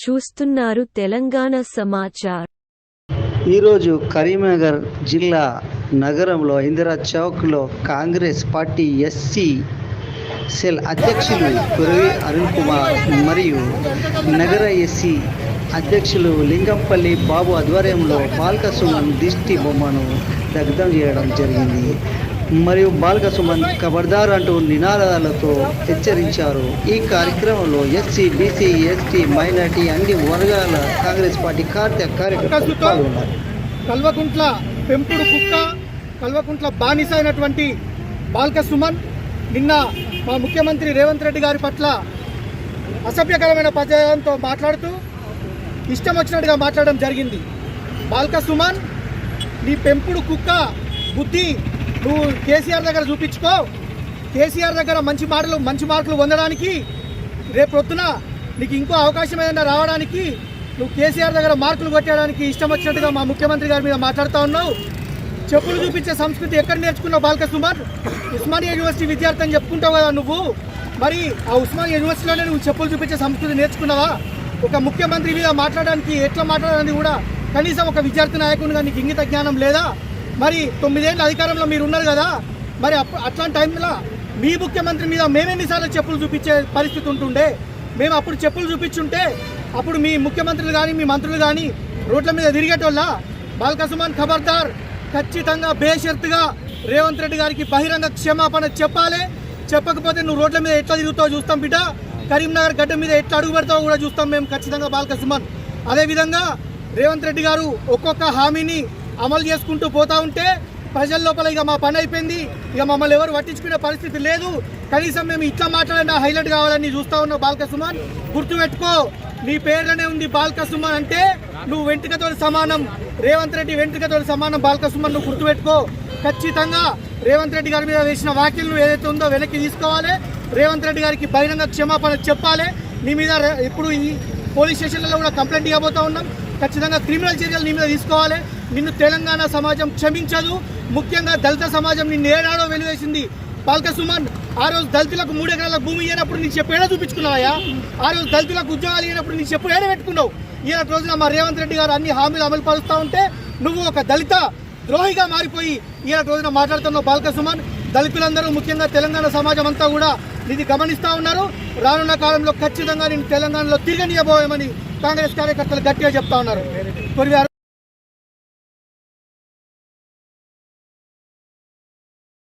చూస్తున్నారు తెలంగాణ సమాచార్. ఈరోజు కరీంనగర్ జిల్లా నగరంలో ఇందిరా చౌక్లో కాంగ్రెస్ పార్టీ ఎస్సీ సెల్ అధ్యక్షులు కురవి అరుణ్ కుమార్ మరియు నగర ఎస్సీ అధ్యక్షులు లింగంపల్లి బాబు ఆధ్వర్యంలో బాల్క సుమన్ దిష్టి బొమ్మను దగ్ధం చేయడం జరిగింది. మరియు బాల్క సుమన్ ఖబర్దార్ అంటూ నినాదాలతో హెచ్చరించారు. ఈ కార్యక్రమంలో ఎస్సీ, బీసీ, ఎస్టీ, మైనార్టీ అన్ని వర్గాల కాంగ్రెస్ పార్టీ కార్యకర్తలు పాల్గొన్నారు. కల్వకుంట్ల పెంపుడు కుక్క, కల్వకుంట్ల బానిస అయినటువంటి బాల్క సుమన్ నిన్న మా ముఖ్యమంత్రి రేవంత్ రెడ్డి గారి పట్ల అసభ్యకరమైన పదజాలంతో మాట్లాడుతూ ఇష్టం వచ్చినట్టుగా మాట్లాడడం జరిగింది. బాల్క సుమన్, నీ పెంపుడు కుక్క బుద్ధి నువ్వు కేసీఆర్ దగ్గర చూపించుకో. కేసీఆర్ దగ్గర మంచి మార్కులు పొందడానికి రేపు పొద్దున నీకు ఇంకో అవకాశం ఏదైనా రావడానికి నువ్వు కేసీఆర్ దగ్గర మార్కులు కొట్టడానికి ఇష్టం వచ్చినట్టుగా మా ముఖ్యమంత్రి గారి మీద మాట్లాడుతూ ఉన్నావు. చెప్పులు చూపించే సంస్కృతి ఎక్కడ నేర్చుకున్నావు బాల్క సుమన్? ఉస్మానియా యూనివర్సిటీ విద్యార్థి అని చెప్పుకుంటావు కదా నువ్వు. మరి ఆ ఉస్మానియా యూనివర్సిటీలోనే నువ్వు చెప్పులు చూపించే సంస్కృతి నేర్చుకున్నావా? ఒక ముఖ్యమంత్రి మీద మాట్లాడడానికి ఎట్లా మాట్లాడాలని కూడా కనీసం ఒక విద్యార్థి నాయకునిగా నీకు ఇంగిత జ్ఞానం లేదా? మరి 9 ఏళ్ళ అధికారంలో మీరు ఉన్నారు కదా, మరి అట్లాంటి టైంలో మీ ముఖ్యమంత్రి మీద మేమెన్నిసార్లు చెప్పులు చూపించే పరిస్థితి ఉంటుండే? మేము అప్పుడు చెప్పులు చూపించుంటే అప్పుడు మీ ముఖ్యమంత్రులు కానీ మీ మంత్రులు కానీ రోడ్ల మీద తిరిగేటోళ్ళ? బాల్క సుమన్ ఖబర్దార్, ఖచ్చితంగా బేషరతుగా రేవంత్ రెడ్డి గారికి బహిరంగ క్షమాపణ చెప్పాలి. చెప్పకపోతే నువ్వు రోడ్ల మీద ఎట్లా తిరుగుతావో చూస్తాం బిడ్డ. కరీంనగర్ గడ్డ మీద ఎట్లా అడుగు పెడతావో కూడా చూస్తాం మేము ఖచ్చితంగా బాల్క సుమన్. అదేవిధంగా రేవంత్ రెడ్డి గారు ఒక్కొక్క హామీని అమలు చేసుకుంటూ పోతా ఉంటే ప్రజల లోపల ఇక మా పని అయిపోయింది, ఇక మమ్మల్ని ఎవరు పట్టించుకునే పరిస్థితి లేదు, కనీసం మేము ఇట్లా మాట్లాడినా హైలైట్ కావాలని చూస్తా ఉన్నావు బాల్క సుమన్. గుర్తుపెట్టుకో, నీ పేర్లోనే ఉంది బాల్క సుమన్ అంటే నువ్వు వెంట్రుకతో సమానం. రేవంత్ రెడ్డి వెంట్రుకతో సమానం బాల్క సుమన్, నువ్వు గుర్తుపెట్టుకో. ఖచ్చితంగా రేవంత్ రెడ్డి గారి మీద వేసిన వ్యాఖ్యలు ఏదైతే ఉందో వెనక్కి తీసుకోవాలి. రేవంత్ రెడ్డి గారికి బహిరంగ క్షమాపణ చెప్పాలి. నీ మీద ఇప్పుడు ఈ పోలీస్ స్టేషన్లలో కూడా కంప్లైంట్ ఇవ్వబోతా ఉన్నాం. ఖచ్చితంగా క్రిమినల్ చర్యలు నీ మీద తీసుకోవాలి. నిన్ను తెలంగాణ సమాజం క్షమించదు. ముఖ్యంగా దళిత సమాజం నిన్ను ఏనాడో వెలివేసింది బాల్క సుమన్. ఆ రోజు దళితులకు 3 ఎకరాల భూమి ఇవ్వనప్పుడు నీ చెప్పు ఏడా చూపించుకున్నావా? ఆ రోజు దళితులకు ఉద్యోగాలు ఇవ్వనప్పుడు నీ చెప్పు ఏడా పెట్టుకున్నావు? ఈయన రోజున మా రేవంత్ రెడ్డి గారు అన్ని హామీలు అమలు పరుస్తూ ఉంటే నువ్వు ఒక దళిత ద్రోహిగా మారిపోయి ఈయన రోజున మాట్లాడుతున్నావు బాల్క సుమన్. దళితులందరూ ముఖ్యంగా తెలంగాణ సమాజం అంతా కూడా ఇది గమనిస్తూ ఉన్నారు. రానున్న కాలంలో ఖచ్చితంగా నేను తెలంగాణలో తిరగనియబోయామని కాంగ్రెస్ కార్యకర్తలు గట్టిగా చెప్తా ఉన్నారు.